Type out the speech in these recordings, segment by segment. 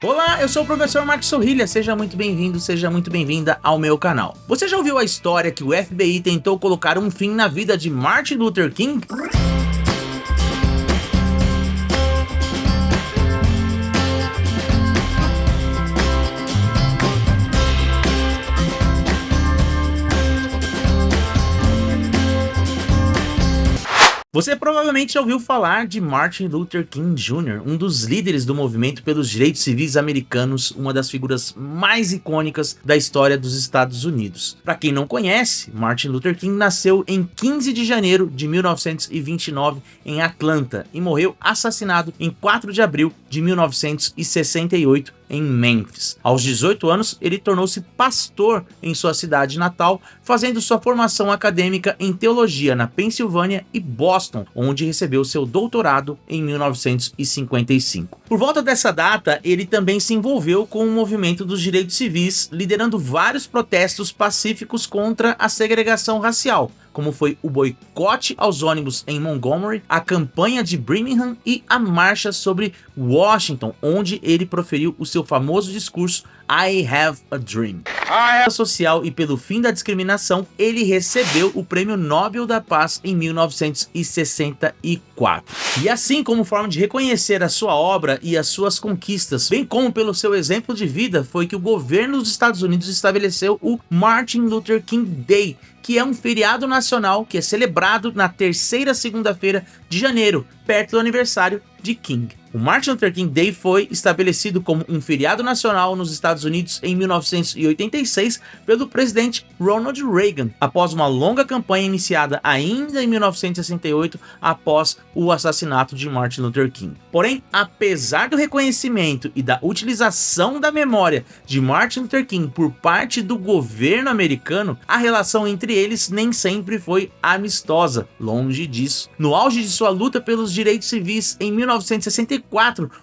Olá, eu sou o professor Marcos Sorrilha, seja muito bem-vindo, seja muito bem-vinda ao meu canal. Você já ouviu a história que o FBI tentou colocar um fim na vida de Martin Luther King? Você provavelmente já ouviu falar de Martin Luther King Jr., um dos líderes do movimento pelos direitos civis americanos, uma das figuras mais icônicas da história dos Estados Unidos. Para quem não conhece, Martin Luther King nasceu em 15 de janeiro de 1929 em Atlanta e morreu assassinado em 4 de abril de 1968 em Memphis. Aos 18 anos, ele tornou-se pastor em sua cidade natal, fazendo sua formação acadêmica em teologia na Pensilvânia e Boston, onde recebeu seu doutorado em 1955. Por volta dessa data, ele também se envolveu com o movimento dos direitos civis, liderando vários protestos pacíficos contra a segregação racial, como foi o boicote aos ônibus em Montgomery, a campanha de Birmingham e a marcha sobre Washington, onde ele proferiu o seu famoso discurso I Have a Dream. Social e pelo fim da discriminação, ele recebeu o Prêmio Nobel da Paz em 1964. E assim, como forma de reconhecer a sua obra e as suas conquistas, bem como pelo seu exemplo de vida, foi que o governo dos Estados Unidos estabeleceu o Martin Luther King Day, que é um feriado nacional que é celebrado na terceira segunda-feira de janeiro, perto do aniversário de King. O Martin Luther King Day foi estabelecido como um feriado nacional nos Estados Unidos em 1986 pelo presidente Ronald Reagan, após uma longa campanha iniciada ainda em 1968 após o assassinato de Martin Luther King. Porém, apesar do reconhecimento e da utilização da memória de Martin Luther King por parte do governo americano, a relação entre eles nem sempre foi amistosa, longe disso. No auge de sua luta pelos direitos civis em 1964,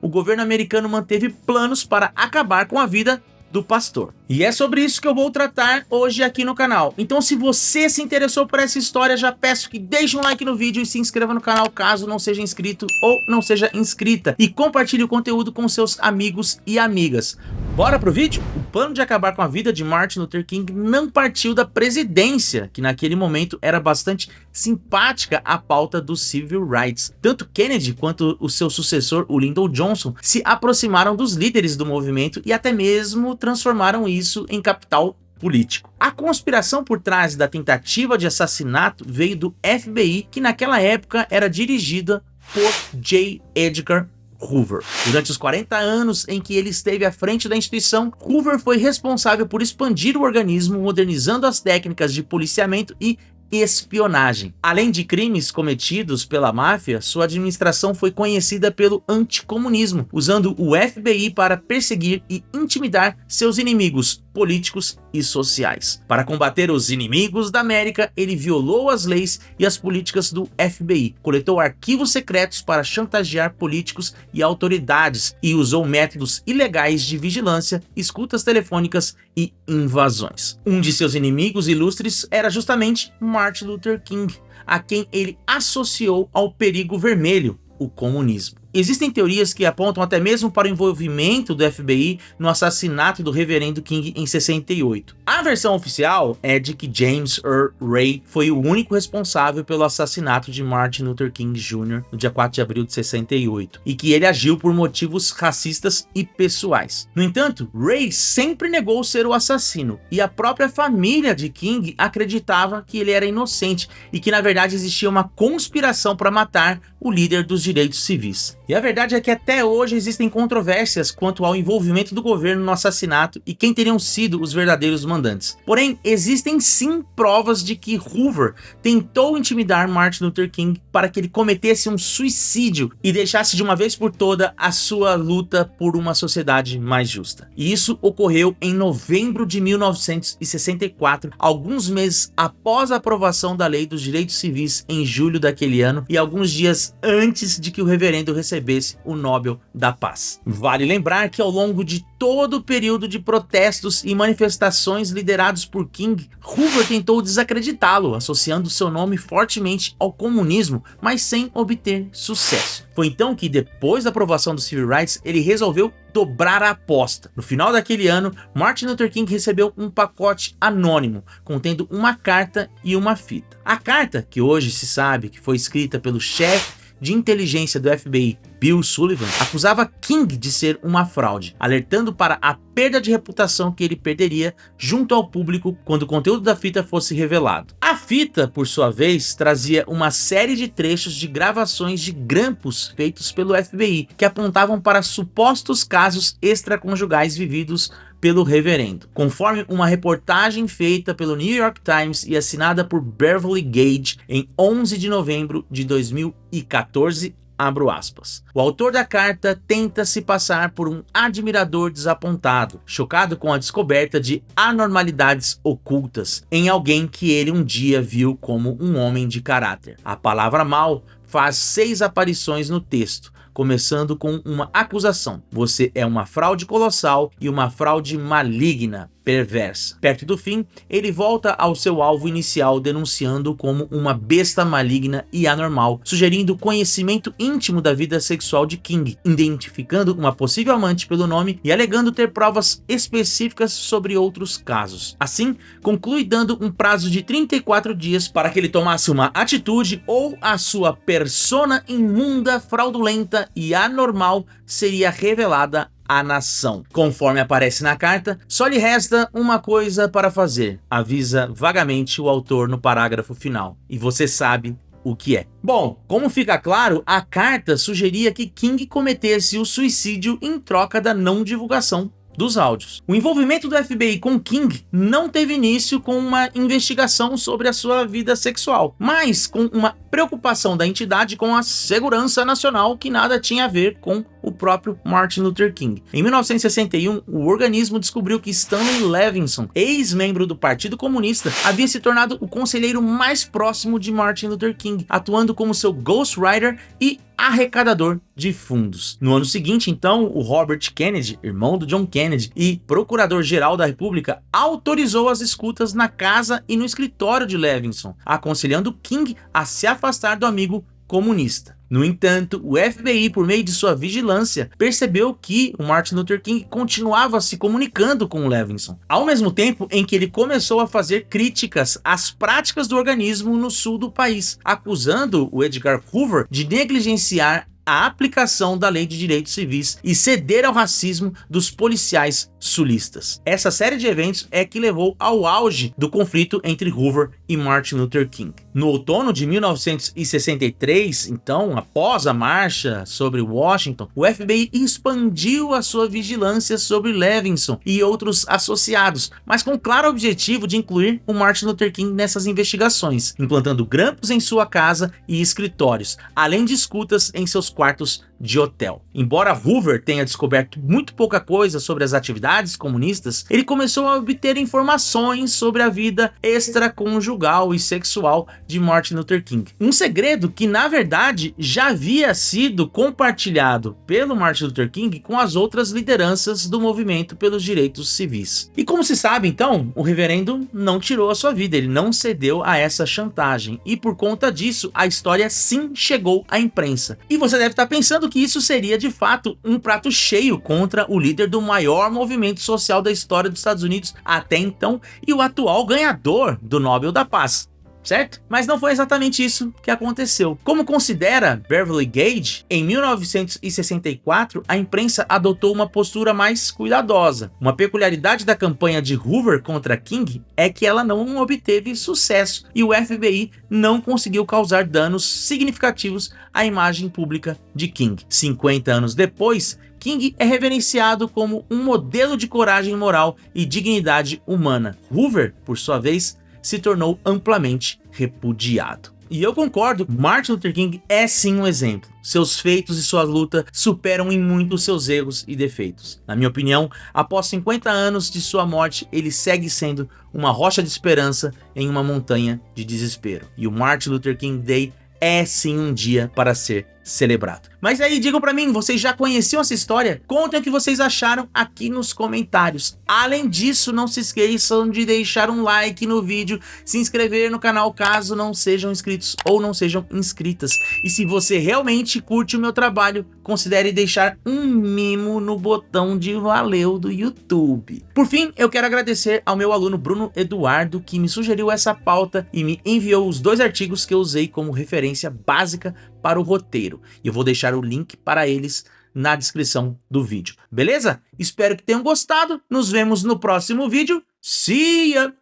o governo americano manteve planos para acabar com a vida do pastor. E é sobre isso que eu vou tratar hoje aqui no canal. Então, se você se interessou por essa história, já peço que deixe um like no vídeo e se inscreva no canal caso não seja inscrito ou não seja inscrita, e compartilhe o conteúdo com seus amigos e amigas. Bora pro vídeo? O plano de acabar com a vida de Martin Luther King não partiu da presidência, que naquele momento era bastante simpática à pauta dos civil rights. Tanto Kennedy quanto o seu sucessor, o Lyndon Johnson, se aproximaram dos líderes do movimento e até mesmo transformaram isso em capital político. A conspiração por trás da tentativa de assassinato veio do FBI, que naquela época era dirigida por J. Edgar Hoover. Durante os 40 anos em que ele esteve à frente da instituição, Hoover foi responsável por expandir o organismo, modernizando as técnicas de policiamento e espionagem. Além de crimes cometidos pela máfia, sua administração foi conhecida pelo anticomunismo, usando o FBI para perseguir e intimidar seus inimigos políticos e sociais. Para combater os inimigos da América, ele violou as leis e as políticas do FBI, coletou arquivos secretos para chantagear políticos e autoridades e usou métodos ilegais de vigilância, escutas telefônicas e invasões. Um de seus inimigos ilustres era justamente Martin Luther King, a quem ele associou ao perigo vermelho, o comunismo. Existem teorias que apontam até mesmo para o envolvimento do FBI no assassinato do reverendo King em 68. A versão oficial é de que James Earl Ray foi o único responsável pelo assassinato de Martin Luther King Jr. no dia 4 de abril de 68, e que ele agiu por motivos racistas e pessoais. No entanto, Ray sempre negou ser o assassino, e a própria família de King acreditava que ele era inocente e que na verdade existia uma conspiração para matar o líder dos direitos civis. E a verdade é que até hoje existem controvérsias quanto ao envolvimento do governo no assassinato e quem teriam sido os verdadeiros mandantes. Porém, existem sim provas de que Hoover tentou intimidar Martin Luther King para que ele cometesse um suicídio e deixasse de uma vez por toda a sua luta por uma sociedade mais justa. E isso ocorreu em novembro de 1964, alguns meses após a aprovação da Lei dos Direitos Civis em julho daquele ano e alguns dias antes de que o reverendo recebesse recebesse o Nobel da Paz. Vale lembrar que ao longo de todo o período de protestos e manifestações liderados por King, Hoover tentou desacreditá-lo, associando seu nome fortemente ao comunismo, mas sem obter sucesso. Foi então que, depois da aprovação do Civil Rights, ele resolveu dobrar a aposta. No final daquele ano, Martin Luther King recebeu um pacote anônimo, contendo uma carta e uma fita. A carta, que hoje se sabe que foi escrita pelo chefe de inteligência do FBI, Bill Sullivan, acusava King de ser uma fraude, alertando para a perda de reputação que ele perderia junto ao público quando o conteúdo da fita fosse revelado. A fita, por sua vez, trazia uma série de trechos de gravações de grampos feitos pelo FBI, que apontavam para supostos casos extraconjugais vividos pelo reverendo. Conforme uma reportagem feita pelo New York Times e assinada por Beverly Gage em 11 de novembro de 2014, abro aspas. O autor da carta tenta se passar por um admirador desapontado, chocado com a descoberta de anormalidades ocultas em alguém que ele um dia viu como um homem de caráter. A palavra mal faz 6 aparições no texto, começando com uma acusação. Você é uma fraude colossal e uma fraude maligna, perversa. Perto do fim, ele volta ao seu alvo inicial, denunciando-o como uma besta maligna e anormal, sugerindo conhecimento íntimo da vida sexual de King, identificando uma possível amante pelo nome e alegando ter provas específicas sobre outros casos. Assim, conclui dando um prazo de 34 dias para que ele tomasse uma atitude ou a sua persona imunda, fraudulenta e anormal seria revelada à nação. Conforme aparece na carta, só lhe resta uma coisa para fazer, avisa vagamente o autor no parágrafo final. E você sabe o que é. Bom, como fica claro, a carta sugeria que King cometesse o suicídio em troca da não divulgação dos áudios. O envolvimento do FBI com King não teve início com uma investigação sobre a sua vida sexual, mas com uma preocupação da entidade com a segurança nacional que nada tinha a ver com o próprio Martin Luther King. Em 1961, o organismo descobriu que Stanley Levinson, ex-membro do Partido Comunista, havia se tornado o conselheiro mais próximo de Martin Luther King, atuando como seu ghostwriter e arrecadador de fundos. No ano seguinte, então, o Robert Kennedy, irmão do John Kennedy e procurador-geral da República, autorizou as escutas na casa e no escritório de Levinson, aconselhando King a se afastar do amigo comunista. No entanto, o FBI, por meio de sua vigilância, percebeu que o Martin Luther King continuava se comunicando com o Levinson, ao mesmo tempo em que ele começou a fazer críticas às práticas do organismo no sul do país, acusando o Edgar Hoover de negligenciar a aplicação da lei de direitos civis e ceder ao racismo dos policiais sulistas. Essa série de eventos é que levou ao auge do conflito entre Hoover e Martin Luther King. No outono de 1963, então, após a marcha sobre Washington, o FBI expandiu a sua vigilância sobre Levinson e outros associados, mas com o claro objetivo de incluir o Martin Luther King nessas investigações, implantando grampos em sua casa e escritórios, além de escutas em seus quartos de hotel. Embora Hoover tenha descoberto muito pouca coisa sobre as atividades comunistas, ele começou a obter informações sobre a vida extraconjugal e sexual de Martin Luther King. Um segredo que, na verdade, já havia sido compartilhado pelo Martin Luther King com as outras lideranças do movimento pelos direitos civis. E como se sabe, então, o reverendo não tirou a sua vida, ele não cedeu a essa chantagem. E por conta disso, a história sim chegou à imprensa. E você deve estar pensando que isso seria de fato um prato cheio contra o líder do maior movimento social da história dos Estados Unidos até então e o atual ganhador do Nobel da Paz, certo? Mas não foi exatamente isso que aconteceu. Como considera Beverly Gage, em 1964 a imprensa adotou uma postura mais cuidadosa. Uma peculiaridade da campanha de Hoover contra King é que ela não obteve sucesso e o FBI não conseguiu causar danos significativos à imagem pública de King. 50 anos depois, King é reverenciado como um modelo de coragem moral e dignidade humana. Hoover, por sua vez, se tornou amplamente repudiado. E eu concordo, Martin Luther King é sim um exemplo. Seus feitos e sua luta superam em muito seus erros e defeitos. Na minha opinião, após 50 anos de sua morte, ele segue sendo uma rocha de esperança em uma montanha de desespero. E o Martin Luther King Day é sim um dia para ser celebrado. Mas aí, digam pra mim, vocês já conheciam essa história? Contem o que vocês acharam aqui nos comentários. Além disso, não se esqueçam de deixar um like no vídeo, se inscrever no canal caso não sejam inscritos ou não sejam inscritas. E se você realmente curte o meu trabalho, considere deixar um mimo no botão de valeu do YouTube. Por fim, eu quero agradecer ao meu aluno Bruno Eduardo, que me sugeriu essa pauta e me enviou os 2 artigos que eu usei como referência básica para o roteiro. E eu vou deixar o link para eles na descrição do vídeo. Beleza? Espero que tenham gostado. Nos vemos no próximo vídeo. See ya!